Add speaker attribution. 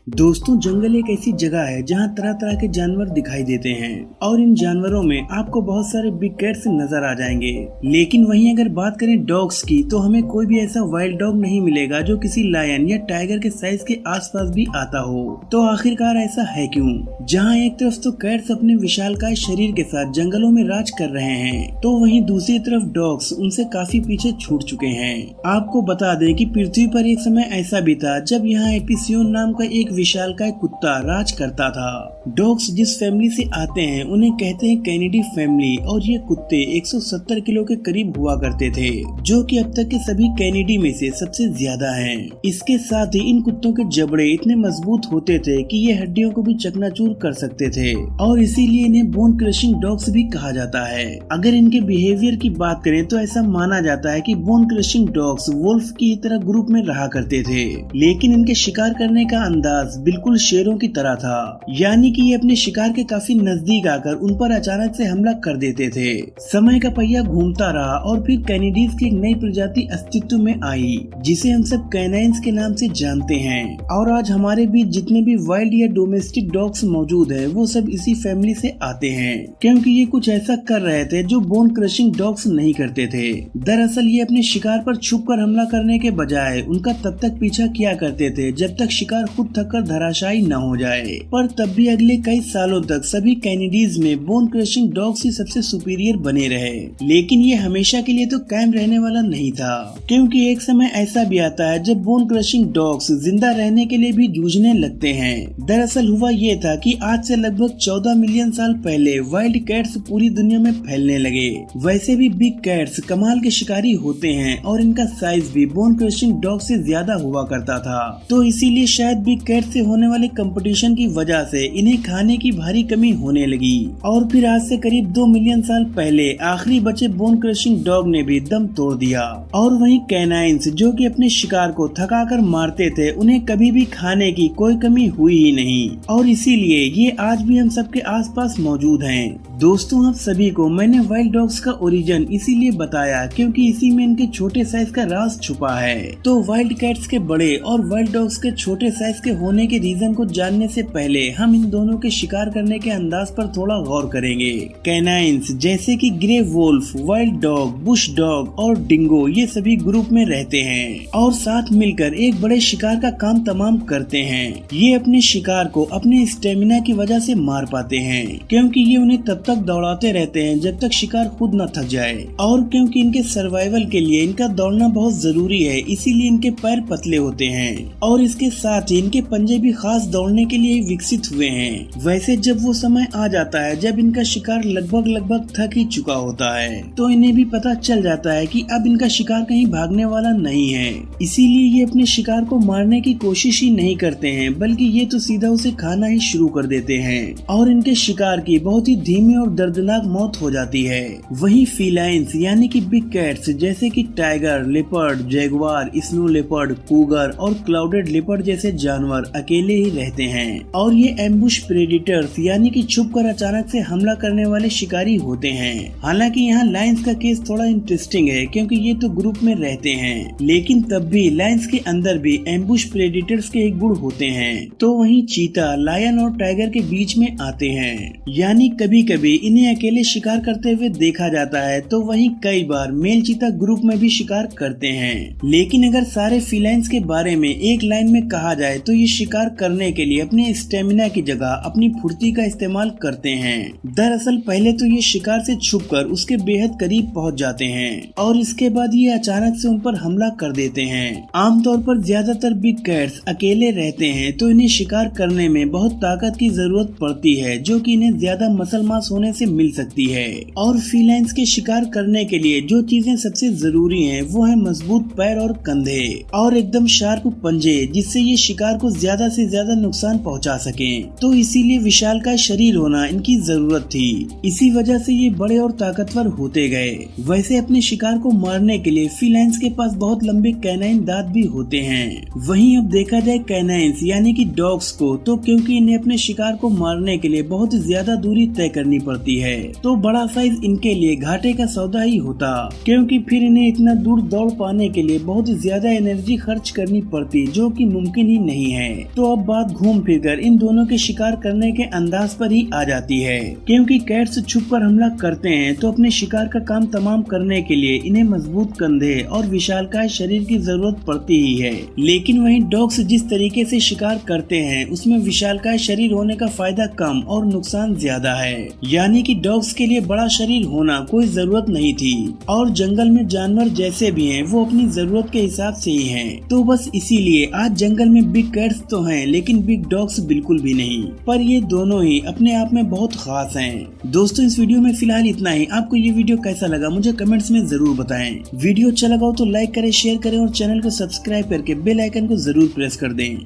Speaker 1: दोस्तों, जंगल एक ऐसी जगह है जहाँ तरह तरह के जानवर दिखाई देते हैं और इन जानवरों में आपको बहुत सारे बिग कैट्स नजर आ जाएंगे। लेकिन वहीं अगर बात करें डॉग्स की, तो हमें कोई भी ऐसा वाइल्ड डॉग नहीं मिलेगा जो किसी लायन या टाइगर के साइज के आसपास भी आता हो। तो आखिरकार ऐसा है क्यों? जहाँ एक तरफ तो कैट्स अपने विशालकाय शरीर के साथ जंगलों में राज कर रहे हैं, तो वहीं दूसरी तरफ डॉग्स उनसे काफी पीछे छूट चुके हैं। आपको बता दें कि पृथ्वी पर एक समय ऐसा भी था जब यहाँ एपिसियोन नाम का एक विशालकाय कुत्ता राज करता था। डॉग्स जिस फैमिली से आते हैं उन्हें कहते हैं कैनिडी फैमिली, और ये कुत्ते 170 किलो के करीब हुआ करते थे, जो कि अब तक के सभी कैनिडी में से सबसे ज्यादा हैं। इसके साथ ही इन कुत्तों के जबड़े इतने मजबूत होते थे कि ये हड्डियों को भी चकनाचूर कर सकते थे, और इसीलिए इन्हें बोन क्रशिंग डॉग्स भी कहा जाता है। अगर इनके बिहेवियर की बात करें तो ऐसा माना जाता है कि बोन क्रशिंग डॉग्स वुल्फ की तरह ग्रुप में रहा करते थे, लेकिन इनके शिकार करने का अंदाज बिल्कुल शेरों की तरह था, यानी कि ये अपने शिकार के काफी नजदीक आकर उन पर अचानक से हमला कर देते थे। समय का पहिया घूमता रहा और फिर कैनिडीज की एक नई प्रजाति अस्तित्व में आई, जिसे हम सब कैनाइंस के नाम से जानते हैं। और आज हमारे बीच जितने भी वाइल्ड या डोमेस्टिक डॉग्स मौजूद हैं, वो सब इसी फैमिली से आते हैं, क्योंकि ये कुछ ऐसा कर रहे थे जो बोन क्रशिंग डॉग्स नहीं करते थे। दरअसल ये अपने शिकार पर छुपकर हमला करने के बजाय उनका तब तक पीछा किया करते थे जब तक शिकार खुद थककर धराशायी न हो जाए। पर तब भी अगले कई सालों तक सभी कैनिडीज में बोन क्रशिंग डॉग्स ही सबसे सुपीरियर बने रहे। लेकिन ये हमेशा के लिए तो कायम रहने वाला नहीं था, क्योंकि एक समय ऐसा भी आता है जब बोन क्रशिंग डॉग्स जिंदा रहने के लिए भी जूझने लगते हैं। दरअसल हुआ ये था कि आज से लगभग 14 मिलियन साल पहले वाइल्ड कैट्स पूरी दुनिया में फैलने लगे। वैसे भी बिग कैट्स कमाल के शिकारी होते हैं और इनका साइज भी बोन क्रशिंग डॉग से ज्यादा हुआ करता था। तो इसीलिए शायद बिग कैट से होने वाले कंपटीशन की वजह से इन्हें खाने की भारी कमी होने लगी, और फिर आज से करीब 2 मिलियन साल पहले आखिरी बचे बोन क्रशिंग डॉग ने भी दम तोड़ दिया। और वहीं कैनाइंस जो कि अपने शिकार को थकाकर मारते थे, उन्हें कभी भी खाने की कोई कमी हुई ही नहीं, और इसीलिए ये आज भी हम सबके आसपास मौजूद हैं। दोस्तों, आप सभी को मैंने वाइल्ड डॉग्स का ओरिजिन इसीलिए बताया क्योंकि इसी में इनके छोटे साइज का राज छुपा है। तो वाइल्ड कैट्स के बड़े और वाइल्ड डॉग्स के छोटे साइज के होने के रीजन को जानने से पहले हम इन दोनों के शिकार करने के अंदाज पर थोड़ा गौर करेंगे। कैनाइंस जैसे कि grey wolf, wild dog, bush dog और डिंगो, ये सभी ग्रुप में रहते हैं और साथ मिलकर एक बड़े शिकार का काम तमाम करते हैं। ये अपने शिकार को अपने स्टेमिना की वजह से मार पाते हैं, क्योंकि ये उन्हें तब तक दौड़ाते रहते हैं जब तक शिकार खुद न थक जाए, और क्योंकि इनके सर्वाइवल के लिए इनका दौड़ना बहुत जरूरी है, इसीलिए इनके पैर पतले होते हैं, और इसके साथ ही इनके पंजे भी खास दौड़ने के लिए विकसित हुए हैं। वैसे जब वो समय आ जाता है जब इनका शिकार लगभग थक ही चुका होता है, तो इन्हें भी पता चल जाता है कि अब इनका शिकार कहीं भागने वाला नहीं है। इसीलिए ये अपने शिकार को मारने की कोशिश ही नहीं करते हैं, बल्कि ये तो सीधा उसे खाना ही शुरू कर देते हैं, और इनके शिकार की बहुत ही धीमी और दर्दनाक मौत हो जाती है। वहीं फीलाइंस यानी कि बिग कैट्स जैसे कि tiger, leopard, Jaguar, snow leopard, Cougar और क्लाउडेड लेपर्ड जैसे जानवर अकेले ही रहते हैं, और ये एम्बुश प्रेडिटर्स यानी कि छुपकर अचानक से हमला करने वाले शिकारी होते हैं। हालांकि यहाँ लायंस का केस थोड़ा इंटरेस्टिंग है, क्योंकि ये तो ग्रुप में रहते हैं, लेकिन तब भी लायंस के अंदर भी एम्बुश प्रेडिटर्स के एक गुण होते हैं। तो वहीं चीता, लायन और टाइगर के बीच में आते हैं, यानी कभी कभी इन्हें अकेले शिकार करते हुए देखा जाता है, तो वहीं कई बार मेल चीता ग्रुप में भी शिकार करते हैं। लेकिन अगर सारे फीलाइंस के बारे में एक लाइन में कहा जाए तो ये शिकार करने के लिए अपने स्टेमिना की जगह अपनी फुर्ती का इस्तेमाल करते हैं। दरअसल पहले तो ये शिकार से छुपकर उसके बेहद करीब पहुंच जाते हैं, और इसके बाद ये अचानक से उन पर हमला कर देते हैं। आमतौर पर ज्यादातर बिग कैट्स अकेले रहते हैं, तो इन्हें शिकार करने में बहुत ताकत की जरूरत पड़ती है, जो कि इन्हें ज्यादा मसल मास होने से मिल सकती है। और फीलाइंस के शिकार करने के लिए जो चीजें सबसे जरूरी हैं, वो है मजबूत पैर और कंधे, और एकदम शार्प पंजे, जिससे ये शिकार को ज्यादा से ज्यादा नुकसान पहुंचा सकें। तो इसीलिए विशालकाय शरीर होना इनकी जरूरत थी। इसी वजह से ये बड़े और ताकतवर होते गए। वैसे अपने शिकार को मारने के लिए फीलाइंस के पास बहुत लंबे कैनाइन दांत भी होते हैं। वहीं अब देखा जाए कैनाइंस यानी कि डॉग्स को, तो क्योंकि इन्हें अपने शिकार को मारने के लिए बहुत ज्यादा दूरी तय करनी पड़ती है, तो बड़ा साइज इनके लिए घाटे का सौदा ही होता, क्योंकि फिर इन्हें इतना दूर दौड़ पाने के लिए बहुत ज्यादा एनर्जी खर्च करनी पड़ती, जो कि मुमकिन ही नहीं है। तो अब बात घूम फिर कर इन दोनों के शिकार करने के अंदाज पर ही आ जाती है, क्योंकि कैट्स छुप कर हमला करते हैं तो अपने शिकार का काम तमाम करने के लिए इन्हें मजबूत कंधे और विशालकाय शरीर की जरूरत पड़ती ही है। लेकिन वहीं डॉग्स जिस तरीके से शिकार करते हैं उसमें विशालकाय शरीर होने का फायदा कम और नुकसान ज्यादा है, यानी कि डॉग्स के लिए बड़ा शरीर होना कोई जरूरत नहीं थी और जंगल में जानवर जैसे भी हैं वो अपनी जरूरत के हिसाब से ही हैं। तो बस इसीलिए आज जंगल में बिग कैट्स तो हैं लेकिन बिग डॉग्स बिल्कुल भी नहीं, पर ये दोनों ही अपने आप में बहुत खास हैं। दोस्तों इस वीडियो में फिलहाल इतना ही। आपको ये वीडियो कैसा लगा मुझे कमेंट्स में जरूर बताएं। वीडियो अच्छा लगा हो तो लाइक करें, शेयर करें और चैनल को सब्सक्राइब करके बेल आइकन को जरूर प्रेस कर दें।